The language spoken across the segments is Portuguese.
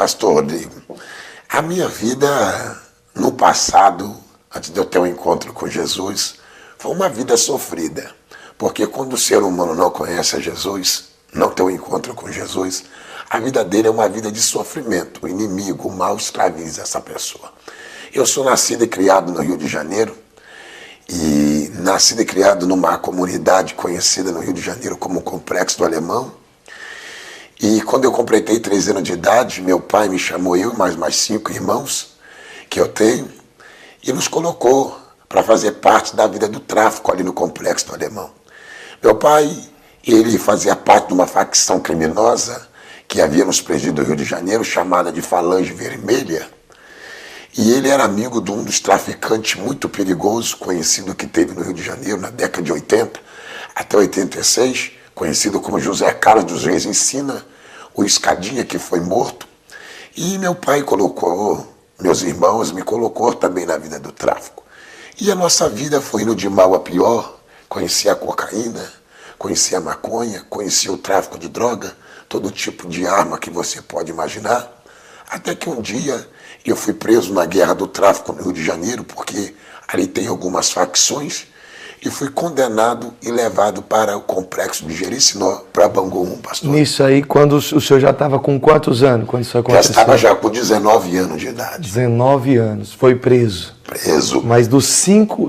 Pastor Rodrigo, a minha vida no passado, antes de eu ter um encontro com Jesus, foi uma vida sofrida. Porque quando o ser humano não conhece a Jesus, não tem um encontro com Jesus, a vida dele é uma vida de sofrimento. O inimigo, o mal, escraviza essa pessoa. Eu sou nascido e criado no Rio de Janeiro, e nascido e criado numa comunidade conhecida no Rio de Janeiro como Complexo do Alemão. E quando eu completei 13 anos de idade, meu pai me chamou, eu e mais 5 irmãos que eu tenho, e nos colocou para fazer parte da vida do tráfico ali no Complexo do Alemão. Meu pai, ele fazia parte de uma facção criminosa que havia nos presídios do Rio de Janeiro, chamada de Falange Vermelha, e ele era amigo de um dos traficantes muito perigosos, conhecido que teve no Rio de Janeiro na década de 80 até 86, conhecido como José Carlos dos Reis Ensina, o Escadinha, que foi morto. E meu pai colocou, meus irmãos, me colocou também na vida do tráfico. E a nossa vida foi indo de mal a pior. Conheci a cocaína, conheci a maconha, conheci o tráfico de droga, todo tipo de arma que você pode imaginar. Até que um dia eu fui preso na guerra do tráfico no Rio de Janeiro, porque ali tem algumas facções, e fui condenado e levado para o complexo de Jericinó, para Bangu 1, pastor. Nisso aí, quando o senhor já estava com quantos anos, quando isso aconteceu? Já estava já com 19 anos de idade. 19 anos, foi preso. Preso. Mas dos 5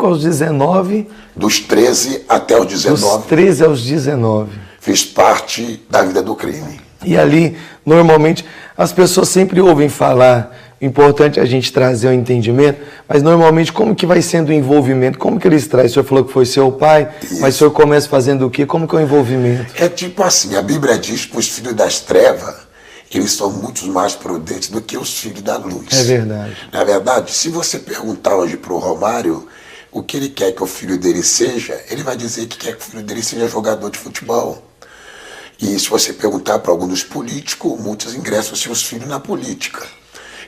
aos 19... Dos 13 até os 19. Dos 13 aos 19. Fiz parte da vida do crime. E ali, normalmente, as pessoas sempre ouvem falar, importante a gente trazer o entendimento, mas normalmente como que vai sendo o envolvimento? Como que eles trazem? O senhor falou que foi seu pai, Isso. Mas o senhor começa fazendo o quê? Como que é o envolvimento? É tipo assim, a Bíblia diz que os filhos das trevas, eles são muito mais prudentes do que os filhos da luz. É verdade. Na verdade, se você perguntar hoje para o Romário o que ele quer que o filho dele seja, ele vai dizer que quer que o filho dele seja jogador de futebol. E se você perguntar para algum dos políticos, muitos ingressam seus filhos na política.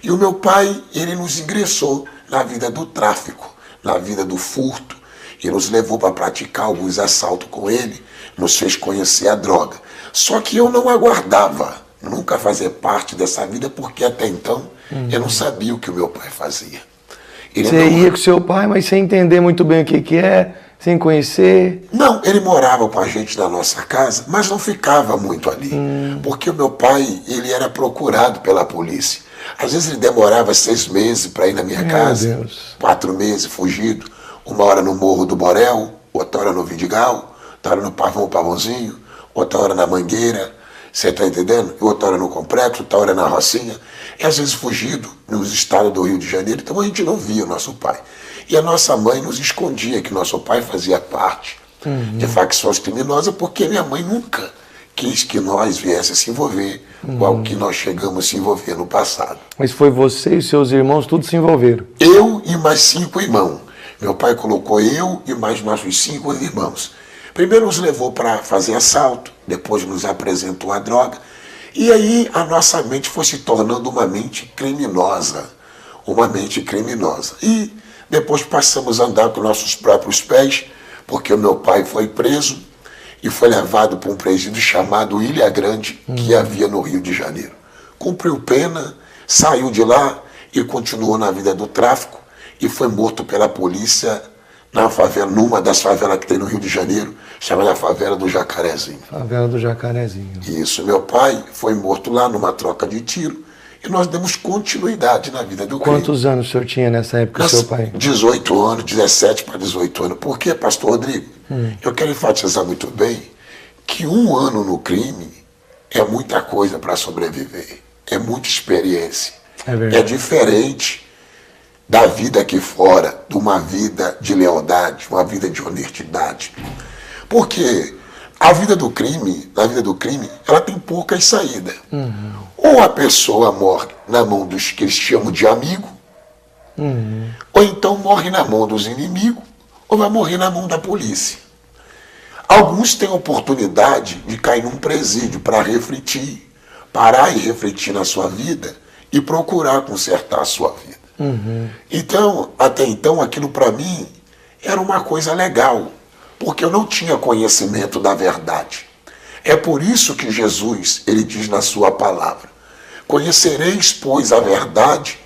E o meu pai, ele nos ingressou na vida do tráfico, na vida do furto, e nos levou para praticar alguns assaltos com ele, nos fez conhecer a droga. Só que eu não aguardava nunca fazer parte dessa vida, porque até então eu não sabia o que o meu pai fazia. Você ia com seu pai, mas sem entender muito bem o que é, sem conhecer? Não, ele morava com a gente na nossa casa, mas não ficava muito ali, porque o meu pai, ele era procurado pela polícia. Às vezes ele demorava 6 meses para ir na minha casa, Deus. 4 meses fugido, uma hora no Morro do Borel, outra hora no Vidigal, outra hora no Pavãozinho, outra hora na Mangueira, você está entendendo? E outra hora no Complexo, outra hora na Rocinha, e às vezes fugido nos estados do Rio de Janeiro, então a gente não via o nosso pai. E a nossa mãe nos escondia que nosso pai fazia parte de facções criminosas, porque minha mãe nunca quis que nós viéssemos se envolver com o que nós chegamos a se envolver no passado. Mas foi você e seus irmãos, todos se envolveram? Eu e mais 5 irmãos. Meu pai colocou eu e mais nossos 5 irmãos. Primeiro nos levou para fazer assalto, depois nos apresentou a droga, e aí a nossa mente foi se tornando uma mente criminosa. Uma mente criminosa. E depois passamos a andar com nossos próprios pés, porque o meu pai foi preso e foi levado para um presídio chamado Ilha Grande, que havia no Rio de Janeiro. Cumpriu pena, saiu de lá e continuou na vida do tráfico e foi morto pela polícia na favela, numa das favelas que tem no Rio de Janeiro, chamada Favela do Jacarezinho. Favela do Jacarezinho. Isso, meu pai foi morto lá numa troca de tiro e nós demos continuidade na vida do crime. Quantos anos o senhor tinha nessa época, seu pai? 18 anos, 17 para 18 anos. Por quê, pastor Rodrigo? Eu quero enfatizar muito bem que 1 ano no crime é muita coisa para sobreviver. É muita experiência. É verdade. É diferente da vida aqui fora, de uma vida de lealdade, uma vida de honestidade. Porque a vida do crime, na vida do crime, ela tem poucas saídas. Ou a pessoa morre na mão dos que eles chamam de amigo, ou então morre na mão dos inimigos, ou vai morrer na mão da polícia. Alguns têm a oportunidade de cair num presídio para refletir, parar e refletir na sua vida e procurar consertar a sua vida. Então, até então, aquilo para mim era uma coisa legal, porque eu não tinha conhecimento da verdade. É por isso que Jesus, ele diz na sua palavra, Conhecereis, pois, a verdade,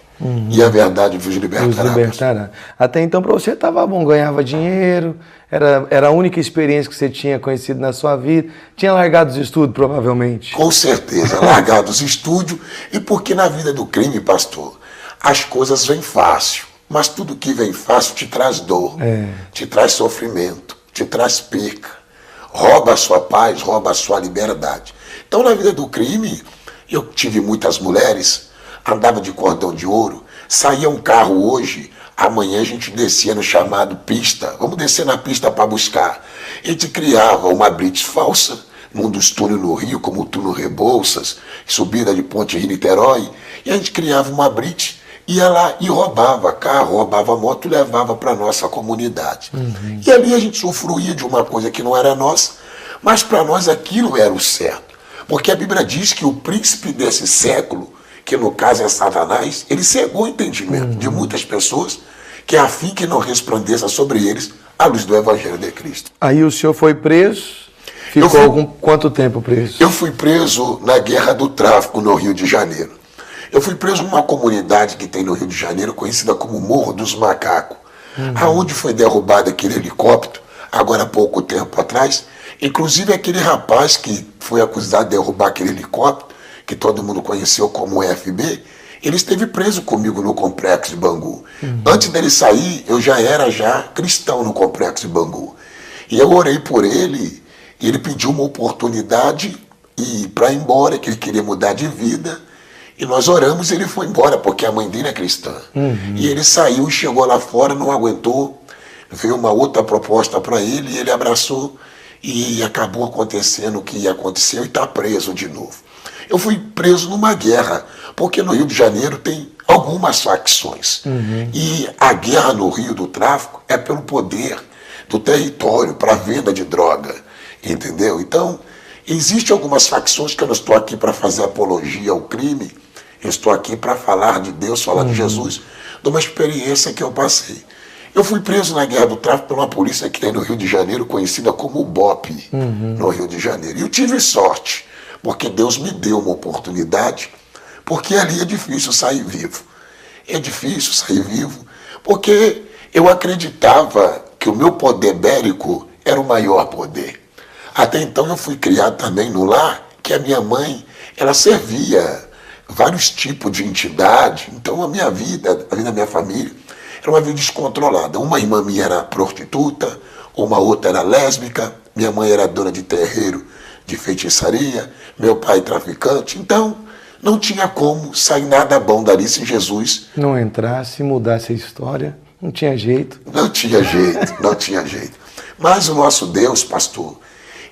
e a verdade vos libertará. Nos libertará. Até então para você estava bom, ganhava dinheiro, era a única experiência que você tinha conhecido na sua vida. Tinha largado os estudos, provavelmente. Com certeza, largado os estudos. E porque na vida do crime, pastor, as coisas vêm fácil. Mas tudo que vem fácil te traz dor, te traz sofrimento, te traz perca. Rouba a sua paz, rouba a sua liberdade. Então, na vida do crime, eu tive muitas mulheres, andava de cordão de ouro, saía um carro hoje, amanhã a gente descia no chamado pista, vamos descer na pista para buscar. A gente criava uma blitz falsa, num dos túneis no Rio, como o túnel Rebouças, subida de Ponte Rio-Niterói, e a gente criava uma blitz, ia lá e roubava carro, roubava moto e levava para a nossa comunidade. E ali a gente usufruía de uma coisa que não era nossa, mas para nós aquilo era o certo. Porque a Bíblia diz que o príncipe desse século, que no caso é Satanás, ele cegou o entendimento de muitas pessoas, que é a fim que não resplandeça sobre eles a luz do Evangelho de Cristo. Aí o senhor foi preso? Ficou quanto tempo preso? Eu fui preso na Guerra do Tráfico, no Rio de Janeiro. Eu fui preso numa comunidade que tem no Rio de Janeiro, conhecida como Morro dos Macacos, aonde foi derrubado aquele helicóptero, agora há pouco tempo atrás. Inclusive aquele rapaz que foi acusado de derrubar aquele helicóptero, que todo mundo conheceu como o FB, ele esteve preso comigo no Complexo de Bangu. Antes dele sair, eu já era cristão no Complexo de Bangu. E eu orei por ele, e ele pediu uma oportunidade para ir embora, que ele queria mudar de vida. E nós oramos e ele foi embora, porque a mãe dele é cristã. E ele saiu e chegou lá fora, não aguentou, veio uma outra proposta para ele, e ele abraçou, e acabou acontecendo o que aconteceu, e está preso de novo. Eu fui preso numa guerra, porque no Rio de Janeiro tem algumas facções. E a guerra no Rio do tráfico é pelo poder do território para a venda de droga, entendeu? Então, existem algumas facções que eu não estou aqui para fazer apologia ao crime, eu estou aqui para falar de Deus, falar de Jesus, de uma experiência que eu passei. Eu fui preso na Guerra do Tráfico por uma polícia que tem no Rio de Janeiro, conhecida como BOP, no Rio de Janeiro. E eu tive sorte, porque Deus me deu uma oportunidade, porque ali é difícil sair vivo. É difícil sair vivo, porque eu acreditava que o meu poder bélico era o maior poder. Até então eu fui criado também no lar, que a minha mãe, ela servia vários tipos de entidade. Então a minha vida, a vida da minha família, era uma vida descontrolada. Uma irmã minha era prostituta, uma outra era lésbica, minha mãe era dona de terreiro de feitiçaria, meu pai traficante. Então não tinha como sair nada bom dali se Jesus não entrasse, mudasse a história, não tinha jeito. Não tinha jeito, não tinha jeito. Mas o nosso Deus, pastor,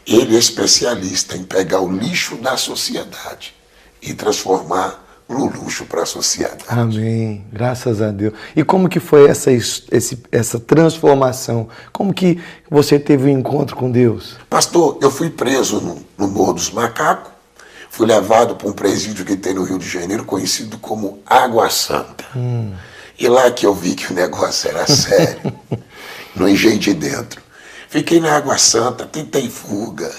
ele é especialista em pegar o lixo da sociedade e transformar no luxo para a sociedade. Amém. Graças a Deus. E como que foi essa transformação? Como que você teve um encontro com Deus? Pastor, eu fui preso no Morro dos Macacos, fui levado para um presídio que tem no Rio de Janeiro, conhecido como Água Santa. E lá que eu vi que o negócio era sério, no Engenho de Dentro. Fiquei na Água Santa, tentei fuga,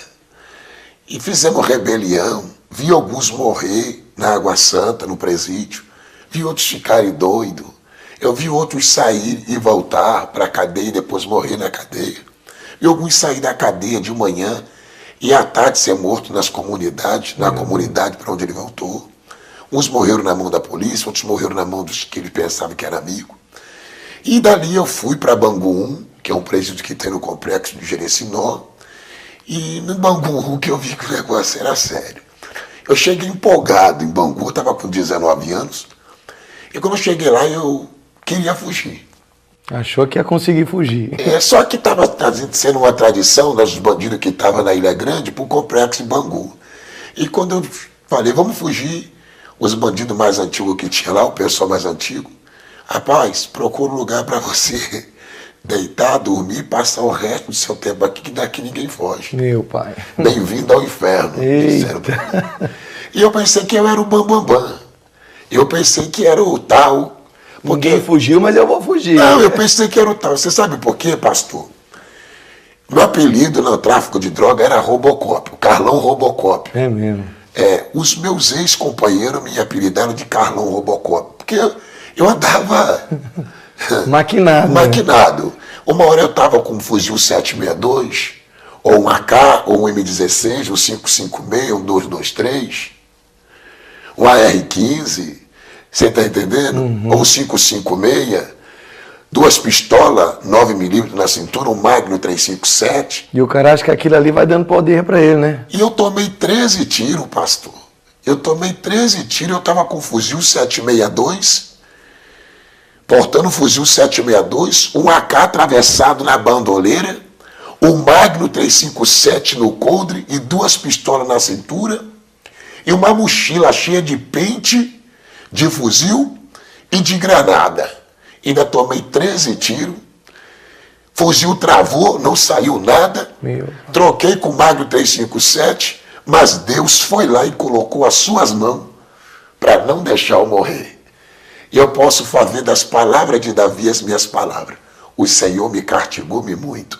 e fizemos rebelião. Vi alguns morrer na Água Santa, no presídio. Vi outros ficarem doidos. Eu vi outros sair e voltar para a cadeia e depois morrer na cadeia. Vi alguns sair da cadeia de manhã e à tarde ser morto nas comunidades, na comunidade para onde ele voltou. Uns morreram na mão da polícia, outros morreram na mão dos que ele pensava que era amigo. E dali eu fui para Bangu 1, que é um presídio que tem no complexo de Jerecinó. E no Bangu 1 que eu vi que o negócio era sério. Eu cheguei empolgado em Bangu, eu estava com 19 anos, e quando eu cheguei lá eu queria fugir. Achou que ia conseguir fugir. Só que estava sendo uma tradição dos bandidos que estavam na Ilha Grande para o complexo de Bangu. E quando eu falei, vamos fugir, os bandidos mais antigos que tinha lá, o pessoal mais antigo, rapaz, procura um lugar para você deitar, dormir, passar o resto do seu tempo aqui, que daqui ninguém foge. Meu pai. Bem-vindo ao inferno. Disseram pra mim. E eu pensei que eu era o bambambam. Eu pensei que era o tal. Ninguém fugiu, mas eu vou fugir. Não, eu pensei que era o tal. Você sabe por quê, pastor? Meu apelido no tráfico de droga era Robocop, o Carlão Robocop. É mesmo. os meus ex-companheiros me apelidaram de Carlão Robocop, porque eu andava maquinado. Maquinado. Né? Uma hora eu estava com um fuzil 762, ou um AK, ou um M16, um 556, um 223, um AR-15, você está entendendo? Ou um 556, duas pistolas 9mm na cintura, um Magnum 357. E o cara acha que aquilo ali vai dando poder para ele, né? E eu tomei 13 tiros, pastor. Eu tomei 13 tiros, eu estava com um fuzil 762, portando um fuzil 762, um AK atravessado na bandoleira, um Magnum 357 no coldre e duas pistolas na cintura, e uma mochila cheia de pente, de fuzil e de granada. Ainda tomei 13 tiros, fuzil travou, não saiu nada, troquei com o Magnum 357, mas Deus foi lá e colocou as suas mãos para não deixar eu morrer. E eu posso fazer das palavras de Davi as minhas palavras. O Senhor me castigou-me muito,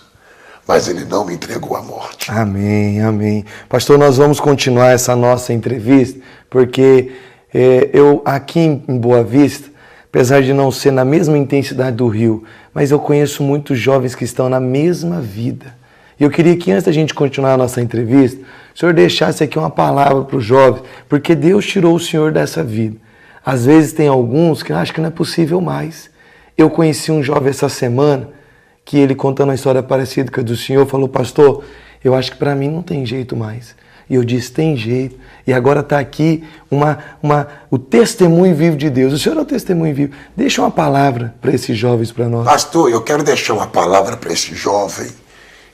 mas Ele não me entregou à morte. Amém, amém. Pastor, nós vamos continuar essa nossa entrevista, porque eu aqui em Boa Vista, apesar de não ser na mesma intensidade do Rio, mas eu conheço muitos jovens que estão na mesma vida. E eu queria que antes da gente continuar a nossa entrevista, o senhor deixasse aqui uma palavra para os jovens, porque Deus tirou o senhor dessa vida. Às vezes tem alguns que acham que não é possível mais. Eu conheci um jovem essa semana, que ele contando uma história parecida com a do senhor, falou, pastor, eu acho que para mim não tem jeito mais. E eu disse, tem jeito. E agora está aqui o testemunho vivo de Deus. O senhor é o testemunho vivo. Deixa uma palavra para esses jovens, para nós. Pastor, eu quero deixar uma palavra para esses jovens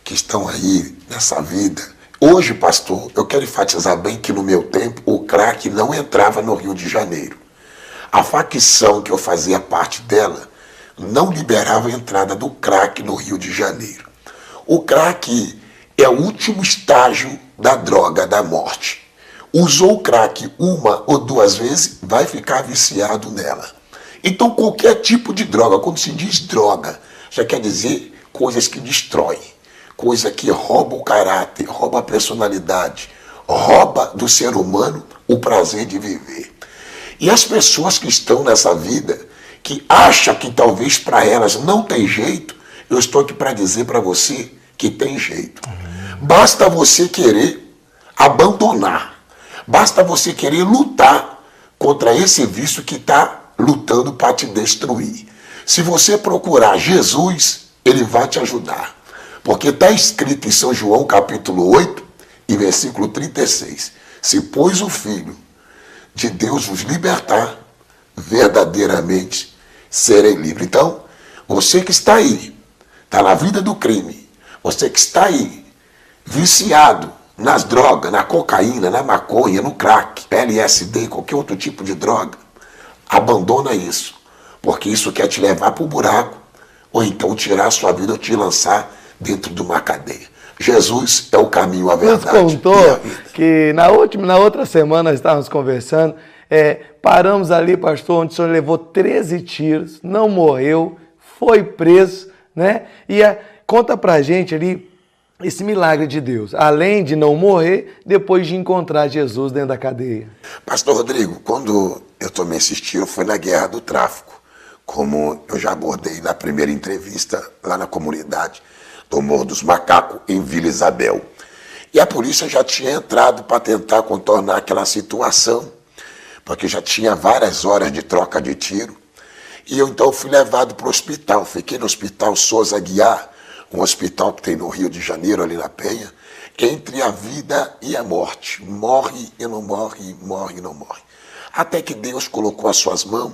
que estão aí nessa vida. Hoje, pastor, eu quero enfatizar bem que no meu tempo o crack não entrava no Rio de Janeiro. A facção que eu fazia parte dela não liberava a entrada do crack no Rio de Janeiro. O crack é o último estágio da droga da morte. Usou o crack uma ou duas vezes, vai ficar viciado nela. Então qualquer tipo de droga, quando se diz droga, já quer dizer coisas que destroem, coisa que rouba o caráter, rouba a personalidade, rouba do ser humano o prazer de viver. E as pessoas que estão nessa vida, que acham que talvez para elas não tem jeito, eu estou aqui para dizer para você que tem jeito. Basta você querer abandonar. Basta você querer lutar contra esse vício que está lutando para te destruir. Se você procurar Jesus, Ele vai te ajudar. Porque está escrito em São João capítulo 8 e versículo 36. Se pois o Filho de Deus vos libertar, verdadeiramente serei livre. Então, você que está aí, está na vida do crime, você que está aí, viciado nas drogas, na cocaína, na maconha, no crack, LSD, qualquer outro tipo de droga, abandona isso, porque isso quer te levar para o buraco, ou então tirar a sua vida ou te lançar dentro de uma cadeia. Jesus é o caminho, a verdade. Deus contou que na outra semana nós estávamos conversando, paramos ali, pastor, onde o senhor levou 13 tiros, não morreu, foi preso, né? E conta pra gente ali esse milagre de Deus, além de não morrer, depois de encontrar Jesus dentro da cadeia. Pastor Rodrigo, quando eu tomei esse tiro foi na guerra do tráfico, como eu já abordei na primeira entrevista lá na comunidade do Morro dos Macacos, em Vila Isabel. E a polícia já tinha entrado para tentar contornar aquela situação, porque já tinha várias horas de troca de tiro. E eu então fui levado para o hospital, fiquei no Hospital Souza Guiar, um hospital que tem no Rio de Janeiro, ali na Penha, entre a vida e a morte. Morre e não morre, morre e não morre. Até que Deus colocou as suas mãos,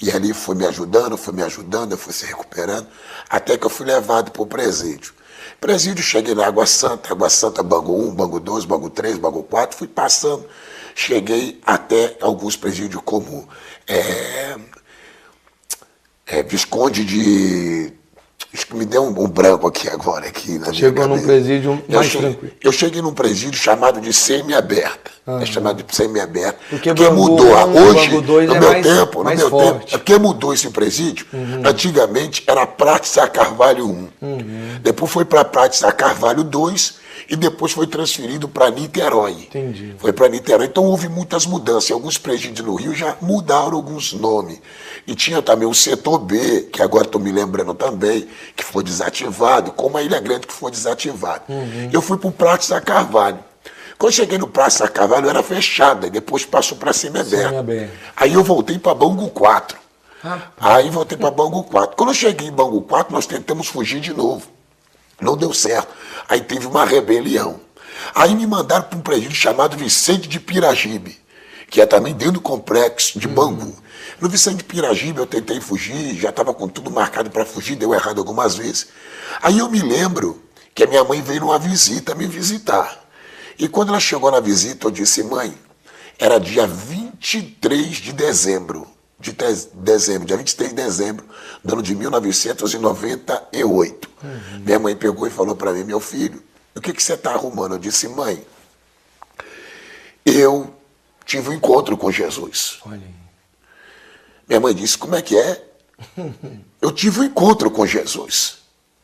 e ali foi me ajudando, eu fui se recuperando, até que eu fui levado para o presídio. Presídio, cheguei na Água Santa, Bangu 1, Bangu 2, Bangu 3, Bangu 4, fui passando, cheguei até alguns presídios como Visconde de... Acho que me deu um branco aqui agora. Chegou num presídio mais tranquilo. Eu cheguei num presídio chamado de semi-aberta. É chamado de semi-aberta. Porque mudou. Hoje, no meu tempo, porque mudou esse presídio, antigamente era Praça Carvalho 1. Depois foi para Praça Carvalho 2 e depois foi transferido para Niterói. Entendi. Foi para Niterói, então houve muitas mudanças. Alguns presídios no Rio já mudaram alguns nomes. E tinha também o setor B, que agora estou me lembrando também, que foi desativado, como a Ilha Grande que foi desativado. Eu fui para o Praça da Carvalho. Quando eu cheguei no Praça da Carvalho, era fechada, e depois passou para Semiaberto. Aí eu voltei para Bangu 4. Aí voltei para Bangu 4. Quando eu cheguei em Bangu 4, nós tentamos fugir de novo. Não deu certo. Aí teve uma rebelião. Aí me mandaram para um presídio chamado Vicente de Piragibe, que é também dentro do complexo de Bangu. No Vicente de Piragibe eu tentei fugir, já estava com tudo marcado para fugir, deu errado algumas vezes. Aí eu me lembro que a minha mãe veio numa visita me visitar. E quando ela chegou na visita, eu disse, mãe, era dia 23 de dezembro. Dia 23 de dezembro do ano de 1998. Minha mãe pegou e falou para mim, meu filho, o que você está arrumando? Eu disse, mãe, eu tive um encontro com Jesus. Olha aí. Minha mãe disse, como é que é? Eu tive um encontro com Jesus.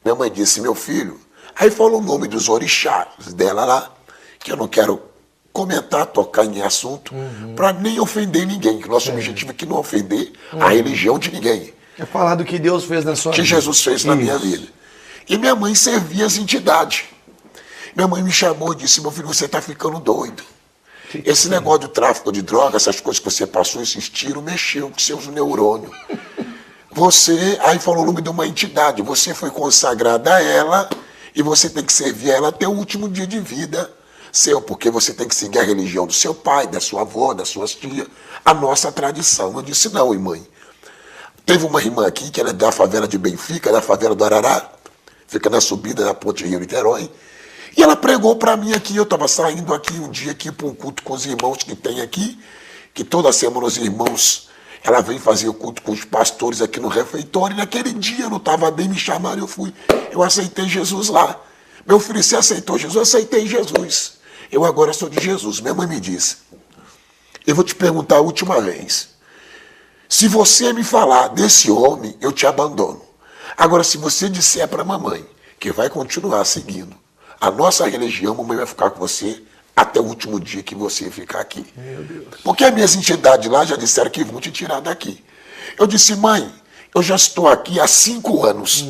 Minha mãe disse, meu filho, aí falou o nome dos orixás dela lá, que eu não quero comentar, tocar em assunto, para nem ofender ninguém, que nosso objetivo é que não ofender a religião de ninguém. É falar do que Deus fez na sua vida. Que Jesus fez na minha vida. E minha mãe servia as entidades. Minha mãe me chamou e disse, meu filho, você está ficando doido. Esse negócio do tráfico de drogas, essas coisas que você passou, esses tiros, mexeu com seus neurônios. Você, aí falou o nome de uma entidade, você foi consagrada a ela e você tem que servir a ela até o último dia de vida seu, porque você tem que seguir a religião do seu pai, da sua avó, das suas tias, a nossa tradição. Eu disse, não, mãe. Teve uma irmã aqui, que ela é da favela de Benfica, da favela do Arará, fica na subida da Ponte Rio-Niterói, e ela pregou para mim aqui, eu estava saindo aqui um dia aqui para um culto com os irmãos que tem aqui, que toda semana os irmãos, ela vem fazer o culto com os pastores aqui no refeitório, e naquele dia eu não estava bem, me chamaram, eu fui, eu aceitei Jesus lá. Meu filho, você aceitou Jesus? Eu aceitei Jesus. Eu agora sou de Jesus. Minha mãe me disse, eu vou te perguntar a última vez, se você me falar desse homem, eu te abandono. Agora, se você disser para a mamãe que vai continuar seguindo a nossa religião, a mamãe vai ficar com você até o último dia que você ficar aqui. Meu Deus. Porque as minhas entidades lá já disseram que vão te tirar daqui. Eu disse, mãe, eu já estou aqui há 5 anos.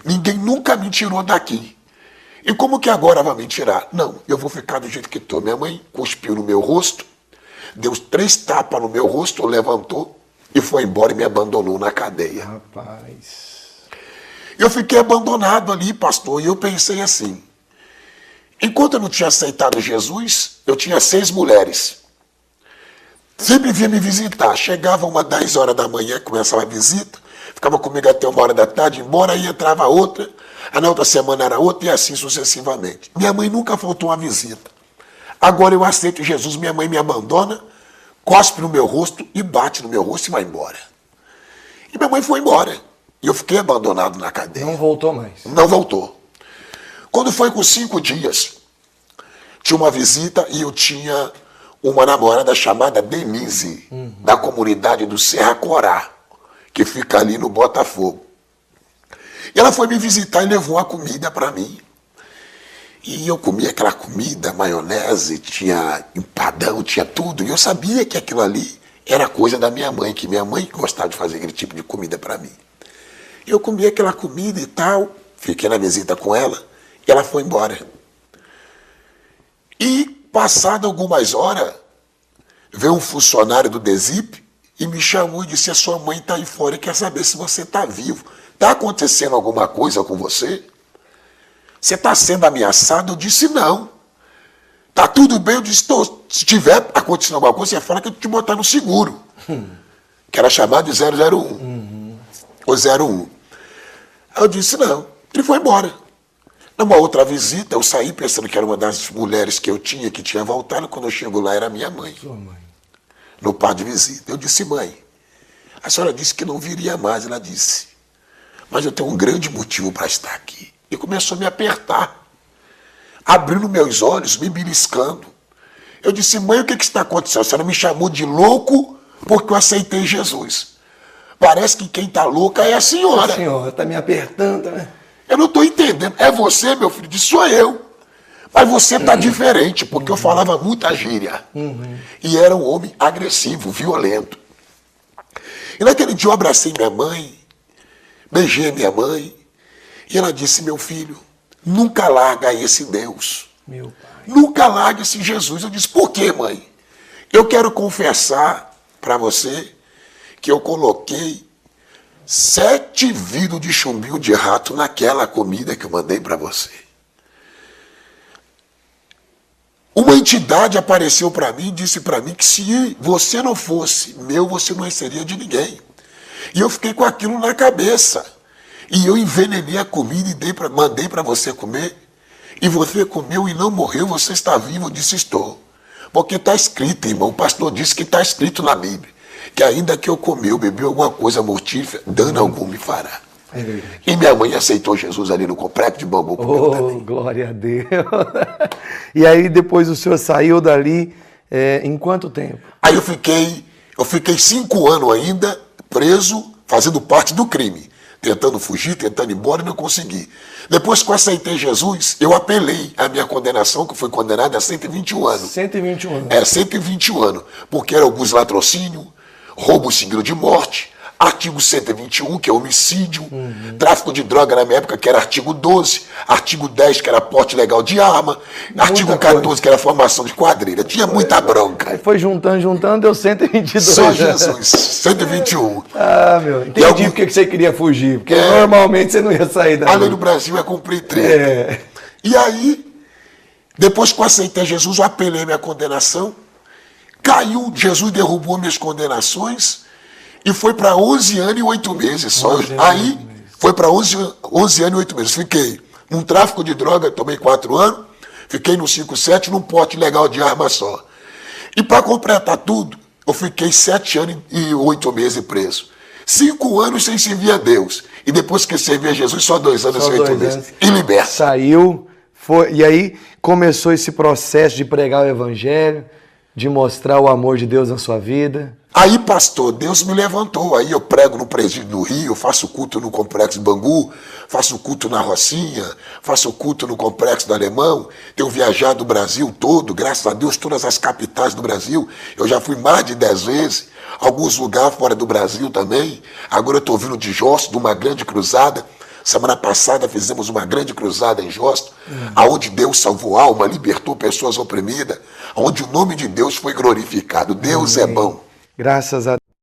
Ninguém nunca me tirou daqui. E como que agora vai me tirar? Não, eu vou ficar do jeito que estou. Minha mãe cuspiu no meu rosto, deu 3 tapas no meu rosto, levantou e foi embora e me abandonou na cadeia. Rapaz. Eu fiquei abandonado ali, pastor, e eu pensei assim, enquanto eu não tinha aceitado Jesus, eu tinha 6 mulheres. Sempre vinha me visitar, chegava umas 10 horas da manhã, começava a visita, ficava comigo até 1 hora da tarde, embora aí entrava outra, a na outra semana era outra e assim sucessivamente. Minha mãe nunca faltou uma visita. Agora eu aceito Jesus, minha mãe me abandona, cospe no meu rosto e bate no meu rosto e vai embora. E minha mãe foi embora. E eu fiquei abandonado na cadeia. Não voltou mais. Não voltou. Quando foi com 5 dias, tinha uma visita e eu tinha uma namorada chamada Denise, da comunidade do Serra Corá, que fica ali no Botafogo. E ela foi me visitar e levou a comida para mim. E eu comia aquela comida, maionese, tinha empadão, tinha tudo. E eu sabia que aquilo ali era coisa da minha mãe, que minha mãe gostava de fazer aquele tipo de comida para mim. Eu comia aquela comida e tal, fiquei na visita com ela, e ela foi embora. E, passado algumas horas, veio um funcionário do DESIP e me chamou e disse, a sua mãe está aí fora e quer saber se você está vivo. Está acontecendo alguma coisa com você? Você está sendo ameaçado? Eu disse, não. Está tudo bem? Eu disse, se tiver acontecendo alguma coisa, você fala que eu te botar no seguro. Que era chamado de 001. Ou 01. Aí eu disse, não. Ele foi embora. Numa outra visita, eu saí pensando que era uma das mulheres que eu tinha, que tinha voltado. Quando eu chego lá, era minha mãe. Sua mãe. No par de visita. Eu disse, mãe, a senhora disse que não viria mais. Ela disse, mas eu tenho um grande motivo para estar aqui. E começou a me apertar, abrindo meus olhos, me beliscando. Eu disse, mãe, o que está acontecendo? A senhora me chamou de louco porque eu aceitei Jesus. Parece que quem está louca é a senhora. A senhora está me apertando, né? Eu não estou entendendo. É você, meu filho? Disse, sou eu. Mas você tá diferente, porque eu falava muita gíria. E era um homem agressivo, violento. E naquele dia eu abracei minha mãe, beijei minha mãe, e ela disse, meu filho, nunca larga esse Deus. Meu pai. Nunca largue esse Jesus. Eu disse, por quê, mãe? Eu quero confessar para você que eu coloquei 7 vidros de chumbinho de rato naquela comida que eu mandei para você. Uma entidade apareceu para mim e disse para mim que se você não fosse meu, você não seria de ninguém. E eu fiquei com aquilo na cabeça. E eu envenenei a comida e mandei para você comer. E você comeu e não morreu, você está vivo. Eu disse, estou. Porque está escrito, irmão, o pastor disse que está escrito na Bíblia, que ainda que eu comer ou beber alguma coisa mortífera, dano algum me fará. É verdade. E minha mãe aceitou Jesus ali no complexo de Bangu comigo também. Glória a Deus. E aí depois o senhor saiu dali em quanto tempo? Aí eu fiquei 5 anos ainda preso, fazendo parte do crime. Tentando fugir, tentando ir embora e não consegui. Depois que eu aceitei Jesus, eu apelei a minha condenação, que foi condenada a 121 anos. 121 anos. 121 anos. Porque era alguns latrocínio, roubo seguido de morte, artigo 121, que é homicídio, tráfico de droga na minha época, que era artigo 12, artigo 10, que era porte legal de arma, artigo 14, que era formação de quadrilha. Tinha muita bronca. Aí foi juntando, deu 122. Só Jesus, 121. Ah, meu, entendi porque que você queria fugir, porque normalmente você não ia sair daí. A lei no Brasil é cumprir 30. E aí, depois que eu aceitei Jesus, eu apelei a minha condenação, caiu, Jesus derrubou minhas condenações, e foi para 11 anos e 8 meses só. Aí foi para 11 anos e 8 meses. Fiquei num tráfico de droga, tomei 4 anos. Fiquei no 5-7, num porte legal de arma só. E para completar tudo, eu fiquei 7 anos e 8 meses preso. 5 anos sem servir a Deus. E depois que servi a Jesus, só 2 anos e 8 meses. E liberto. Saiu, e aí começou esse processo de pregar o evangelho, de mostrar o amor de Deus na sua vida. Aí, pastor, Deus me levantou. Aí eu prego no presídio do Rio, faço culto no Complexo de Bangu, faço culto na Rocinha, faço culto no Complexo do Alemão. Tenho viajado o Brasil todo, graças a Deus, todas as capitais do Brasil. Eu já fui mais de 10 vezes, alguns lugares fora do Brasil também. Agora eu estou vindo de Josto, de uma grande cruzada. Semana passada fizemos uma grande cruzada em Josto, aonde Deus salvou alma, libertou pessoas oprimidas, onde o nome de Deus foi glorificado. Deus é bom. Graças a Deus.